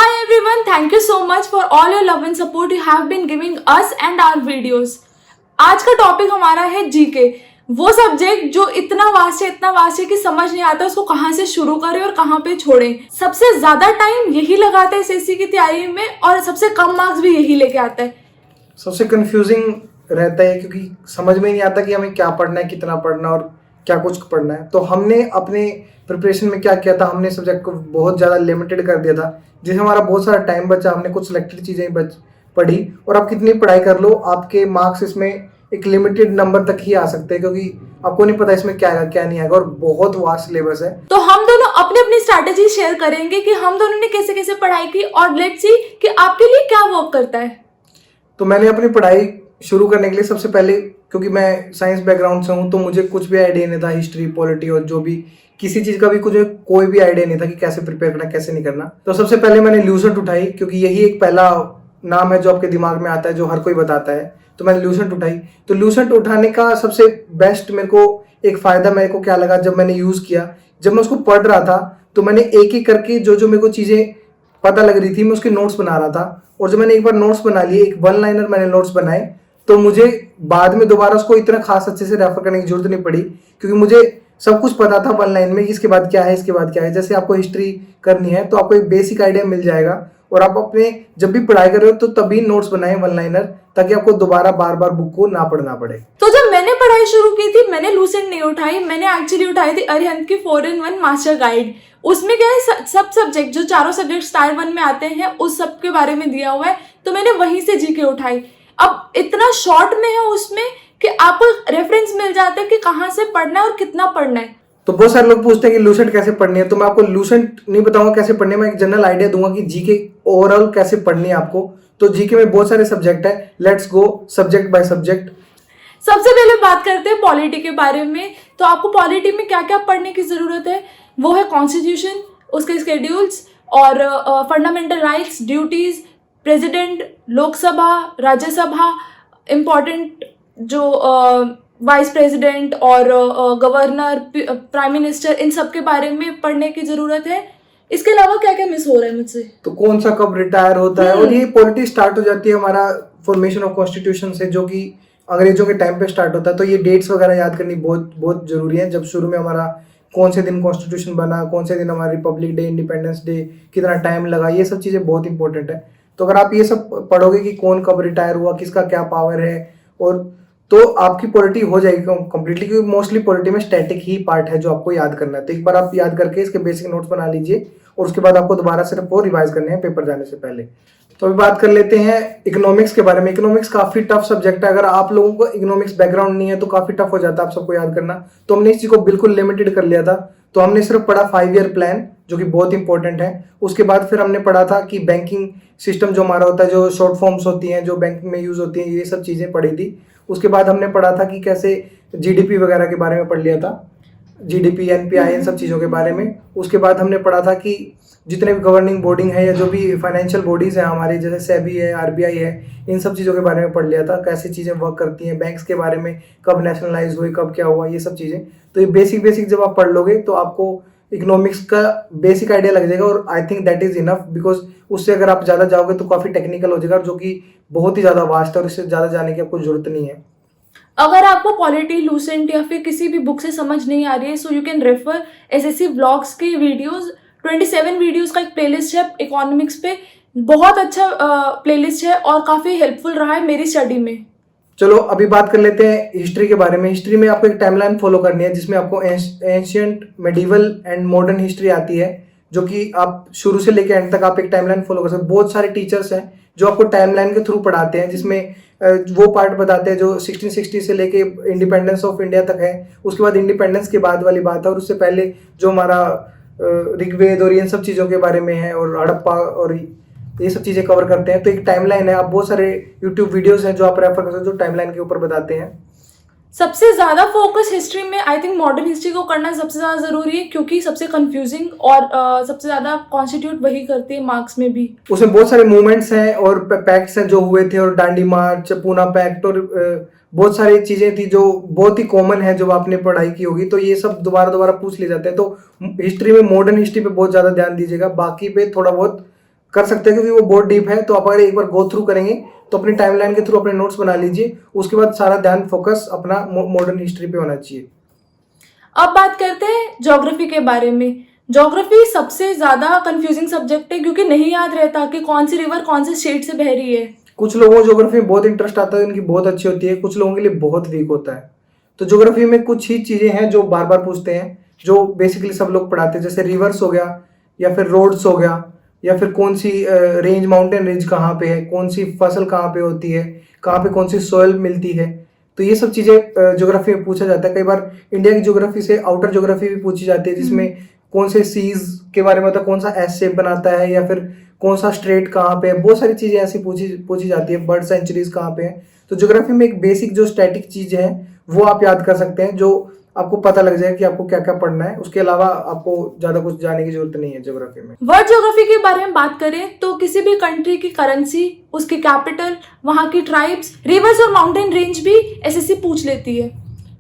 Hi everyone, thank you so much for all your love and support you have been giving us and our videos. आज का topic हमारा है GK, वो subject जो इतना vast है कि समझ नहीं आता उसको कहाँ से शुरू करें और कहाँ पे छोड़ें। सबसे ज्यादा टाइम यही लगाता है एसएससी की तैयारी में और सबसे कम मार्क्स भी यही लेके आता है। सबसे कंफ्यूजिंग रहता है क्योंकि समझ में नहीं आता कि हमें क्या पढ़ना है, कितना पढ़ना और क्या कुछ पढ़ना है। तो हमने अपने प्रिपरेशन में क्या किया था, हमने सब्जेक्ट को बहुत ज़्यादा लिमिटेड कर दिया था, जिससे हमारा बहुत सारा टाइम बचा। हमने कुछ सिलेक्टेड चीज़ें पढ़ी और आप कितनी पढ़ाई कर लो, आपके मार्क्स इसमें एक लिमिटेड नंबर तक ही आ सकते हैं, क्योंकि आपको नहीं पता इसमें क्या आएगा क्या नहीं आएगा और बहुत वास्ट सिलेबस है। तो हम दोनों अपनी अपनी स्ट्रैटेजी शेयर करेंगे कि हम दोनों ने कैसे कैसे पढ़ाई की और लेट्स सी कि आपके लिए क्या वर्क करता है। तो मैंने अपनी पढ़ाई शुरू करने के लिए सबसे पहले, क्योंकि मैं साइंस बैकग्राउंड से हूँ, तो मुझे कुछ भी आइडिया नहीं था हिस्ट्री, पॉलिटी और जो भी किसी चीज़ का भी कुछ कोई भी आइडिया नहीं था कि कैसे प्रिपेयर करना, कैसे नहीं करना। तो सबसे पहले मैंने लूसेंट उठाई, क्योंकि यही एक पहला नाम है जो आपके दिमाग में आता है, जो हर कोई बताता है। तो मैंने लूसेंट उठाई। तो लूसेंट उठाने का सबसे बेस्ट मेरे को एक फ़ायदा मेरे को क्या लगा, जब मैंने यूज़ किया, जब मैं उसको पढ़ रहा था तो मैंने एक एक करके जो मेरे को चीज़ें पता लग रही थी मैं उसके नोट्स बना रहा था। और जब मैंने एक बार नोट्स बना लिए, एक वन लाइनर मैंने नोट्स बनाए, तो मुझे बाद में दोबारा उसको इतना खास अच्छे से रेफर करने की जरूरत नहीं पड़ी, क्योंकि मुझे सब कुछ पता था वन लाइन में कि इसके बाद क्या है, इसके बाद क्या है। जैसे आपको हिस्ट्री करनी है तो आपको एक बेसिक आइडिया मिल जाएगा और आप अपने जब भी पढ़ाई कर रहे हो तो तभी नोट्स बनाएं वन लाइनर, ताकि आपको दोबारा बार बार बुक को ना पढ़ना पड़े। तो जब मैंने पढ़ाई शुरू की थी मैंने लूसेंट नहीं उठाई, मैंने एक्चुअली उठाई थी अरिहंत की 4-in-1 मास्टर गाइड। उसमें क्या है, सब सब्जेक्ट जो चारों सब्जेक्ट टायर 1 में आते हैं उस सब के बारे में दिया हुआ है, तो मैंने वहीं से जीके उठाई। अब इतना शॉर्ट में है उसमें कि आपको रेफरेंस मिल जाता है कि कहाँ से पढ़ना है और कितना पढ़ना है। तो बहुत सारे लोग पूछते हैं कि लूसेंट कैसे पढ़नी है, तो मैं आपको लूसेंट नहीं बताऊंगा कैसे पढ़नी है, मैं एक जनरल आइडिया दूंगा कि जीके ओवरऑल कैसे पढ़नी है आपको। तो जीके में बहुत सारे सब्जेक्ट है, let's go subject by subject. सबसे पहले बात करते हैं पॉलिटी के बारे में। तो आपको पॉलिटी में क्या क्या पढ़ने की ज़रूरत है, वो है कॉन्स्टिट्यूशन, उसके स्केड्यूल्स और fundamental rights, duties, president, Lok Sabha, Rajya Sabha, important जो वाइस प्रेसिडेंट और गवर्नर, प्राइम मिनिस्टर, इन सब के बारे में पढ़ने की ज़रूरत है। इसके अलावा क्या क्या मिस हो रहा है मुझसे, तो कौन सा कब रिटायर होता है, और ये पॉलिटी स्टार्ट हो जाती है हमारा फॉर्मेशन ऑफ कॉन्स्टिट्यूशन से, जो कि अंग्रेजों के टाइम पे स्टार्ट होता है। तो ये डेट्स वगैरह याद करनी बहुत बहुत जरूरी है। जब शुरू में हमारा कौन से दिन कॉन्स्टिट्यूशन बना, कौन से दिन हमारा रिपब्लिक डे, इंडिपेंडेंस डे, कितना टाइम लगा, ये सब चीज़ें बहुत इंपॉर्टेंट है। तो अगर आप ये सब पढ़ोगे कि कौन कब रिटायर हुआ, किसका क्या पावर है, और तो आपकी पॉलिटी हो जाएगी कंप्लीटली, क्योंकि मोस्टली पॉलिटी में स्टैटिक ही पार्ट है जो आपको याद करना है। तो एक बार आप याद करके इसके बेसिक नोट्स बना लीजिए और उसके बाद आपको दोबारा सिर्फ वो रिवाइज करने हैं पेपर जाने से पहले। तो अभी बात कर लेते हैं इकोनॉमिक्स के बारे में। इकोनॉमिक्स काफ़ी टफ सब्जेक्ट है, अगर आप लोगों को इकोनॉमिक्स बैकग्राउंड नहीं है तो काफ़ी टफ हो जाता है आप सबको याद करना। तो हमने इस चीज़ को बिल्कुल लिमिटेड कर लिया था। तो हमने सिर्फ पढ़ा 5 ईयर प्लान, जो कि बहुत इंपॉर्टेंट है। उसके बाद फिर हमने पढ़ा था कि बैंकिंग सिस्टम जो हमारा होता है, जो शॉर्ट फॉर्म्स होती हैं जो बैंकिंग में यूज़ होती हैं, ये सब चीज़ें पढ़ी थी। उसके बाद हमने पढ़ा था कि कैसे जीडीपी वगैरह के बारे में पढ़ लिया था, जीडीपी, एनपीआई, इन सब चीज़ों के बारे में। उसके बाद हमने पढ़ा था कि जितने भी गवर्निंग बॉडी है या जो भी फाइनेंशियल बॉडीज़ हैं हमारी, जैसे सेबी है, आरबीआई है, इन सब चीज़ों के बारे में पढ़ लिया था, कैसे चीज़ें वर्क करती हैं, बैंक्स के बारे में, कब नेशनलाइज हुई, कब क्या हुआ, ये सब चीज़ें। तो ये बेसिक जब आप पढ़ लोगे तो आपको इकोनॉमिक्स का बेसिक आइडिया लग जाएगा, और I think that is enough, because उससे अगर आप ज़्यादा जाओगे तो काफ़ी टेक्निकल हो जाएगा, जो कि बहुत ही ज़्यादा वास्ट है और इससे ज़्यादा जाने की आपको जरूरत नहीं है। अगर आपको पॉलिटी, लूसेंट या फिर किसी भी बुक से समझ नहीं आ रही है, so you can refer SSC vlogs के वीडियोस। 27 वीडियोस का एक प्लेलिस्ट है इकोनॉमिक्स पे, बहुत अच्छा प्लेलिस्ट है और काफ़ी हेल्पफुल रहा है मेरी स्टडी में। चलो अभी बात कर लेते हैं हिस्ट्री के बारे में। हिस्ट्री में आपको एक टाइमलाइन फॉलो करनी है, जिसमें आपको ancient, medieval and modern history आती है, जो कि आप शुरू से लेकर एंड तक आप एक टाइमलाइन फॉलो कर सकते हो। बहुत सारे टीचर्स हैं जो आपको टाइमलाइन के थ्रू पढ़ाते हैं, जिसमें वो पार्ट बताते हैं जो 1660 से लेके इंडिपेंडेंस ऑफ इंडिया तक है। उसके बाद इंडिपेंडेंस के बाद वाली बात है, और उससे पहले जो हमारा ऋग्वेद और इन सब चीज़ों के बारे में है, और हड़प्पा और ये सब चीज़ें कवर करते हैं। तो एक टाइमलाइन है, आप बहुत सारे यूट्यूब वीडियोस हैं जो आप रेफर कर सकते हो जो टाइमलाइन के ऊपर बताते हैं। सबसे ज़्यादा फोकस हिस्ट्री में आई थिंक मॉडर्न हिस्ट्री को करना सबसे ज़्यादा ज़रूरी है, क्योंकि सबसे कंफ्यूजिंग और सबसे ज़्यादा कॉन्स्टिट्यूट वही करती है मार्क्स में भी। उसमें बहुत सारे मूवमेंट्स हैं और पैक्ट्स हैं जो हुए थे, और डांडी मार्च, पूना पैक्ट, और बहुत सारी चीज़ें थी जो बहुत ही कॉमन है, जो आपने पढ़ाई की होगी। तो ये सब दोबारा पूछ ले जाते हैं। तो हिस्ट्री में, मॉडर्न हिस्ट्री पे बहुत ज़्यादा ध्यान दीजिएगा, बाकी पे थोड़ा बहुत कर सकते हैं, क्योंकि वो बहुत डीप है। तो आप अगर एक बार गो थ्रू करेंगे तो अपनी टाइमलाइन के थ्रू अपने नोट्स बना लीजिए, उसके बाद सारा ध्यान फोकस अपना मॉडर्न हिस्ट्री पे होना चाहिए। अब बात करते हैं ज्योग्राफी के बारे में। ज्योग्राफी सबसे ज़्यादा कंफ्यूजिंग सब्जेक्ट है क्योंकि नहीं याद रहता कि कौन सी रिवर कौन से स्टेट से बह रही है। कुछ लोगों को ज्योग्राफी में बहुत इंटरेस्ट आता है, उनकी बहुत अच्छी होती है, कुछ लोगों के लिए बहुत वीक होता है। तो ज्योग्राफी में कुछ ही चीज़ें हैं जो बार बार पूछते हैं, जो बेसिकली सब लोग पढ़ाते हैं, जैसे रिवर्स हो गया, या फिर रोड्स हो गया, या फिर कौन सी रेंज, माउंटेन रेंज कहाँ पे है, कौन सी फसल कहाँ पे होती है, कहाँ पे कौन सी सॉइल मिलती है। तो ये सब चीज़ें ज्योग्राफी में पूछा जाता है। कई बार इंडिया की ज्योग्राफी से आउटर ज्योग्राफी भी पूछी जाती है, जिसमें कौन से सीज के बारे में होता है, कौन सा एस शेप बनाता है, या फिर कौन सा स्ट्रेट कहाँ पे है। बहुत सारी चीज़ें ऐसी पूछी जाती है, बर्ड सेंचुरीज कहाँ पे है। तो ज्योग्राफी में एक बेसिक जो स्टैटिक चीज़ है वो आप याद कर सकते हैं, जो आपको पता लग जाए कि आपको क्या क्या पढ़ना है। उसके अलावा आपको ज़्यादा कुछ जाने की जरूरत नहीं है ज्योग्राफी में। वर्ल्ड ज्योग्राफी के बारे में बात करें तो किसी भी कंट्री की करेंसी, उसकी कैपिटल, वहाँ की ट्राइब्स, रिवर्स और माउंटेन रेंज भी एसएससी पूछ लेती है।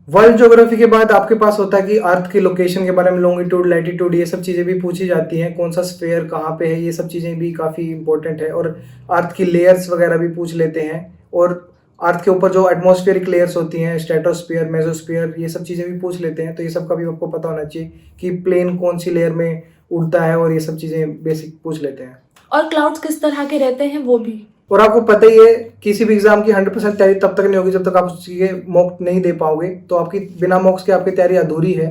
वर्ल्ड ज्योग्राफी के बाद आपके पास होता है कि अर्थ की लोकेशन के बारे में, लॉन्गिट्यूड, लैटिट्यूड, ये सब चीज़ें भी पूछी जाती हैं। कौन सा स्फीयर कहाँ पे है, ये सब चीज़ें भी काफ़ी इंपॉर्टेंट है। और अर्थ की लेयर्स वगैरह भी पूछ लेते हैं। और अर्थ के ऊपर जो एटमॉस्फेरिक लेयर्स होती हैं, स्ट्रेटोस्फीयर, मेसोस्फीयर, ये सब चीज़ें भी पूछ लेते हैं। तो ये सब का भी आपको पता होना चाहिए कि प्लेन कौन सी लेयर में उड़ता है, और ये सब चीज़ें बेसिक पूछ लेते हैं। और क्लाउड्स किस तरह के रहते हैं वो भी। और आपको पता ही है, किसी भी एग्जाम की 100% तैयारी तब तक नहीं होगी जब तक आप उसके मॉक नहीं दे पाओगे। तो आपकी बिना मॉक्स के आपकी तैयारी अधूरी है।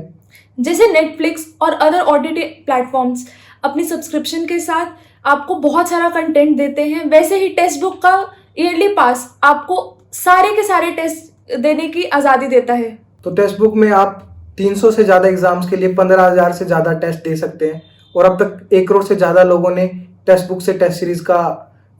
जैसे नेटफ्लिक्स और अदर ओटीटी प्लेटफॉर्म्स अपनी सब्सक्रिप्शन के साथ आपको बहुत सारा कंटेंट देते हैं, वैसे ही टेक्स्ट बुक का ईयरली पास आपको सारे के सारे टेस्ट देने की आज़ादी देता है। तो टेक्स्ट बुक में आप 300 से ज़्यादा एग्जाम्स के लिए 15,000 से ज़्यादा टेस्ट दे सकते हैं। और अब तक 1 करोड़ से ज़्यादा लोगों ने टेक्स्ट बुक से टेस्ट सीरीज का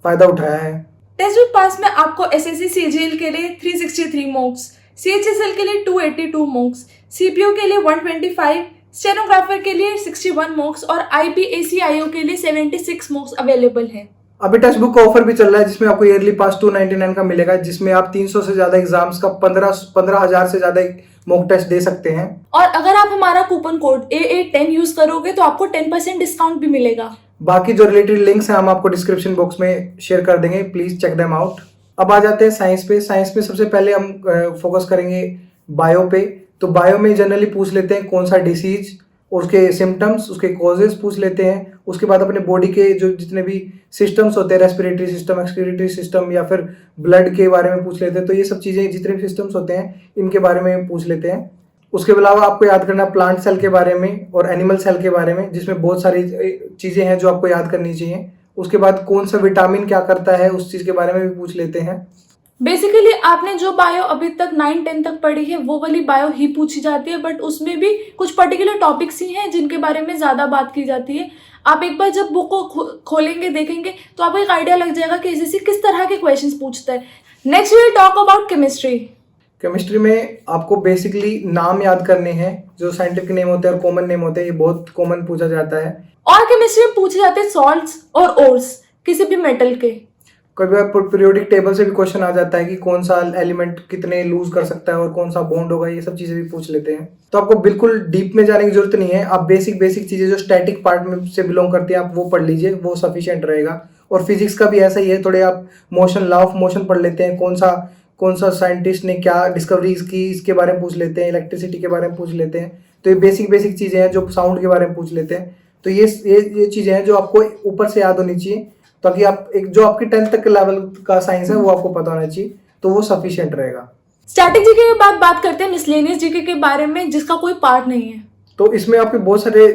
फ़ायदा उठाया है। टेक्स्ट बुक पास में आपको एसएससी सीजीएल के लिए 363 मार्क्स, सीएचएसएल के लिए 282 मार्क्स, सीपीओ के लिए 125, स्टेनोग्राफर के लिए 61 मार्क्स और आईपीएसीआईओ के लिए 76 मार्क्स अवेलेबल हैं। अभी टेक्स्ट बुक का ऑफर भी चल रहा है, जिसमें आपको ईयरली पास 299 का मिलेगा, जिसमें आप 300 से ज़्यादा एग्जाम्स का 15,000 से ज़्यादा मॉक टेस्ट दे सकते हैं। और अगर आप हमारा कूपन कोड AA10 यूज करोगे तो आपको 10% डिस्काउंट भी मिलेगा। बाकी जो रिलेटेड लिंक्स हैं हम आपको डिस्क्रिप्शन बॉक्स में शेयर कर देंगे, प्लीज चेक देम आउट। अब आ जाते हैं साइंस पे। साइंस में सबसे पहले हम फोकस करेंगे बायो पे। तो बायो में जनरली पूछ लेते हैं कौन सा डिसीज, उसके सिम्टम्स, उसके कॉजेज पूछ लेते हैं। उसके बाद अपने बॉडी के जो जितने भी सिस्टम्स होते हैं, रेस्पिरेटरी सिस्टम, एक्सक्रीटरी सिस्टम, या फिर ब्लड के बारे में पूछ लेते हैं। तो ये सब चीज़ें, जितने भी सिस्टम्स होते हैं, इनके बारे में पूछ लेते हैं। उसके अलावा आपको याद करना प्लांट सेल के बारे में और एनिमल सेल के बारे में, जिसमें बहुत सारी चीज़ें हैं जो आपको याद करनी चाहिए। उसके बाद कौन सा विटामिन क्या करता है, उस चीज़ के बारे में भी पूछ लेते हैं। बेसिकली आपने जो बायो अभी तक 9-10 तक पढ़ी है वो वाली बायो ही पूछी जाती है, बट उसमें भी कुछ पर्टिकुलर टॉपिक्स ही हैं जिनके बारे में ज़्यादा बात की जाती है। आप एक बार जब बुक को खोलेंगे, देखेंगे, तो आपको एक आइडिया लग जाएगा कि एसएससी किस तरह के क्वेश्चंस पूछता है। Next we will talk about chemistry. Chemistry में आपको बेसिकली नाम याद करने हैं, जो साइंटिफिक नेम होते हैं और कॉमन नेम होते हैं, ये बहुत कॉमन पूछा जाता है। और केमिस्ट्री में पूछे जाते हैं सॉल्ट्स और ओर्स किसी भी मेटल के। कभी बार पीरियोडिक टेबल से भी क्वेश्चन आ जाता है कि कौन सा एलिमेंट कितने लूज कर सकता है और कौन सा बॉन्ड होगा, ये सब चीजें भी पूछ लेते हैं। तो आपको बिल्कुल डीप में जाने की जरूरत नहीं है, आप बेसिक चीजें जो स्टैटिक पार्ट में से बिलोंग करती है आप वो पढ़ लीजिए, वो सफिशिएंट रहेगा। और फिजिक्स का भी ऐसा ही है, थोड़े आप मोशन, लॉ ऑफ मोशन पढ़ लेते हैं, कौन सा साइंटिस्ट ने क्या डिस्कवरीज की इसके बारे में पूछ लेते हैं, इलेक्ट्रिसिटी के बारे में पूछ लेते हैं। तो ये बेसिक चीजें हैं जो साउंड के बारे में पूछ लेते हैं। तो ये चीजें हैं जो आपको ऊपर से याद होनी चाहिए, ताकि आप जो आपकी 10th तक के लेवल का साइंस है वो आपको पता होना चाहिए, तो वो सफिशिएंट रहेगा। स्टैटिक जीके के बाद बात करते हैं मिसलेनियस जीके के बारे में, जिसका कोई पार्ट नहीं है। तो इसमें आपके बहुत सारे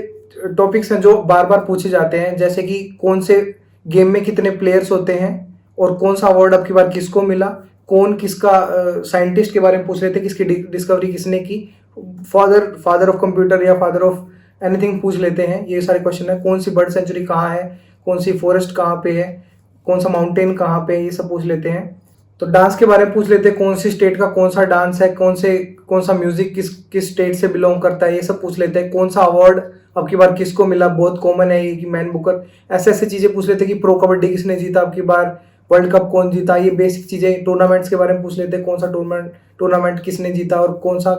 टॉपिक्स हैं जो बार बार पूछे जाते हैं, जैसे कि कौन से गेम में कितने प्लेयर्स होते हैं, और कौन सा अवार्ड अब की बार किसको मिला, कौन किसका साइंटिस्ट के बारे में पूछ रहे थे, किसकी डिस्कवरी किसने की, फादर ऑफ कंप्यूटर या फादर ऑफ एनीथिंग पूछ लेते हैं। ये सारे क्वेश्चन है। कौन सी बर्ड सेंचुरी कहाँ है, कौन सी फॉरेस्ट कहाँ पे है, कौन सा माउंटेन कहाँ पे है, ये सब पूछ लेते हैं। तो डांस के बारे में पूछ लेते हैं, कौन सी स्टेट का कौन सा डांस है, कौन सा म्यूजिक किस स्टेट से बिलोंग करता है, ये सब पूछ लेते हैं। कौन सा अवार्ड अब की बार किसको मिला, बहुत कॉमन है ये कि मैन बुकर। ऐसे चीज़ें पूछ लेते हैं कि प्रो कबड्डी किसने जीता अब की बार, वर्ल्ड कप कौन जीता, ये बेसिक चीजें, टूर्नामेंट्स के बारे में पूछ लेते हैं, कौन सा टूर्नामेंट किसने जीता और कौन सा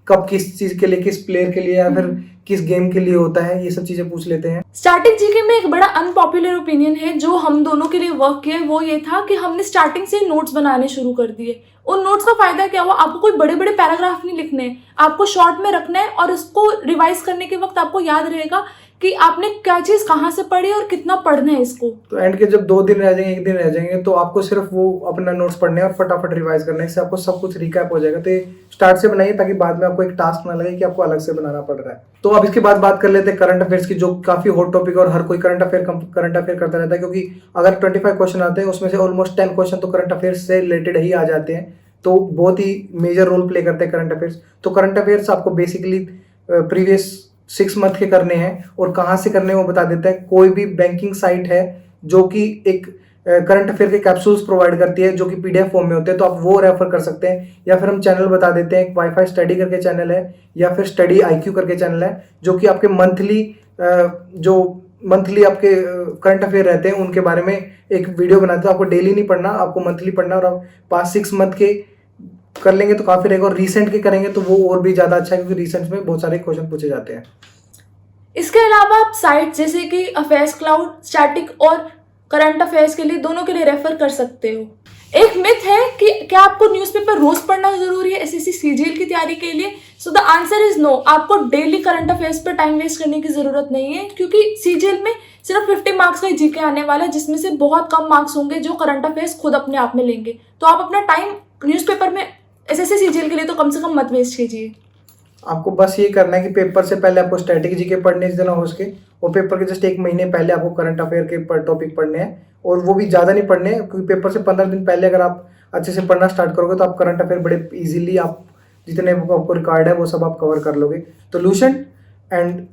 कप किस चीज के लिए, किस प्लेयर के लिए या फिर किस गेम के लिए होता है, ये सब चीजें पूछ लेते हैं। स्टार्टिंग जीके में एक बड़ा अनपॉपुलर ओपिनियन है जो हम दोनों के लिए वर्क किया है, वो ये था कि हमने स्टार्टिंग से नोट्स बनाने शुरू कर दिए। उन नोट्स का फायदा क्या हुआ, आपको कोई बड़े बड़े पैराग्राफ नहीं लिखने, आपको शॉर्ट में रखना है और उसको रिवाइज करने के वक्त आपको याद रहेगा कि आपने क्या चीज कहाँ से पढ़ी और कितना पढ़ना है इसको। तो एंड के जब 2 दिन रह जाएंगे, 1 दिन रह जाएंगे, तो आपको सिर्फ वो अपना नोट्स पढ़ने और फटाफट रिवाइज करना है, इससे आपको सब कुछ रिकैप हो जाएगा। तो ये स्टार्ट से बनाइए ताकि बाद में आपको एक टास्क ना लगे कि आपको अलग से बनाना पड़ रहा है। तो अब इसके बाद बात कर लेते हैं करंट अफेयर्स की, जो काफी हॉट टॉपिक है और हर कोई करंट अफेयर करता रहता है, क्योंकि अगर 25 क्वेश्चन आते हैं उसमें से ऑलमोस्ट 10 क्वेश्चन तो करंट अफेयर्स से रिलेटेड ही आ जाते हैं, तो बहुत ही मेजर रोल प्ले करते हैं करंट अफेयर्स। तो करंट अफेयर्स आपको बेसिकली प्रीवियस 6 मंथ के करने हैं और कहाँ से करने हैं वो बता देता है। कोई भी बैंकिंग साइट है जो कि एक करंट अफेयर के कैप्सूल्स प्रोवाइड करती है जो कि पीडीएफ फॉर्म में होते हैं, तो आप वो रेफर कर सकते हैं, या फिर हम चैनल बता देते हैं, एक वाईफाई स्टडी करके चैनल है या फिर स्टडी आईक्यू करके चैनल है, जो कि आपके मंथली आपके करंट अफेयर रहते हैं उनके बारे में एक वीडियो बनाते हैं। आपको डेली नहीं पढ़ना, आपको मंथली पढ़ना, और आप पास 6 मंथ के कर लेंगे तो काफी रहेगा, और रिसेंट के करेंगे तो वो और भी ज्यादा अच्छा है, क्योंकि रिसेंट में बहुत सारे क्वेश्चन पूछे जाते हैं। इसके अलावा आप साइट जैसे कि अफेयर्स क्लाउड, स्टैटिक और करंट अफेयर्स के लिए दोनों के लिए रेफर कर सकते हो। एक मिथ है कि क्या आपको न्यूज़पेपर रोज पढ़ना जरूरी है एसएससी सीजीएल की तैयारी के लिए? So the answer is no. आपको डेली करंट अफेयर्स पर टाइम वेस्ट करने की जरूरत नहीं है, क्योंकि सीजीएल में सिर्फ 50 मार्क्स का जीके आने वाला है, जिसमें से बहुत कम मार्क्स होंगे जो करंट अफेयर्स खुद अपने आप में लेंगे। तो आप अपना टाइम न्यूज़पेपर में एसएससी सीजीएल के लिए तो कम से कम मत वेस्ट कीजिए। आपको बस ये करना है कि पेपर से पहले आपको स्टैटिक जीके पढ़ने जितना हो सके, और पेपर के जस्ट 1 महीने पहले आपको करंट अफेयर के टॉपिक पढ़ने हैं, और वो भी ज़्यादा नहीं पढ़ने हैं, क्योंकि पेपर से 15 दिन पहले अगर आप अच्छे से पढ़ना स्टार्ट करोगे तो आप करंट अफेयर बड़े इजीली, आप जितने आपको रिकॉर्ड है वो सब आप कवर कर लोगे। तो Lucent and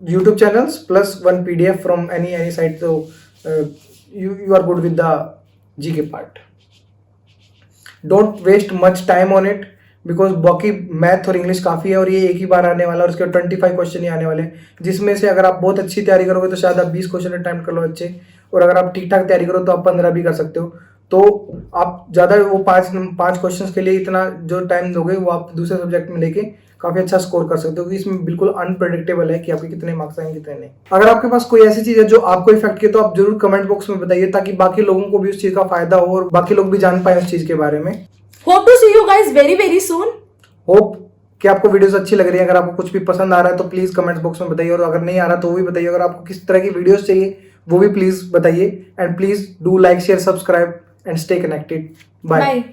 YouTube channels plus 1 PDF from any site, तो you are good with the GK part. Don't waste much time on it, because बाकी मैथ और इंग्लिश काफ़ी है और ये एक ही बार आने वाला है, और उसके 25 क्वेश्चन ही आने वाले हैं, जिसमें से अगर आप बहुत अच्छी तैयारी करोगे तो शायद आप 20 क्वेश्चन अटेम्प्ट कर लो अच्छे, और अगर आप ठीक ठाक तैयारी करो तो आप 15 भी कर सकते हो। तो आप ज़्यादा वो 5 क्वेश्चन के लिए इतना जो टाइम दोगे वो आप दूसरे सब्जेक्ट में लेके काफ़ी अच्छा स्कोर कर सकते हो, क्योंकि इसमें बिल्कुल अनप्रेडिक्टेबल है कि आपके कितने मार्क्स आएंगे कितने नहीं। अगर आपके पास कोई ऐसी चीज़ है जो आपको इफेक्ट किए तो आप जरूर कमेंट बॉक्स में बताइए, ताकि बाकी लोगों को भी उस चीज़ का फायदा हो और बाकी लोग भी जान पाए उस चीज़ के बारे में। Hope to see you guys very very soon. Hope कि आपको वीडियोस अच्छी लग रही है। अगर आपको कुछ भी पसंद आ रहा है तो प्लीज़ कमेंट्स बॉक्स में बताइए, और अगर नहीं आ रहा तो वो भी बताइए। अगर आपको किस तरह की वीडियोस चाहिए वो भी प्लीज़ बताइए, and please do like share subscribe and stay connected. Bye.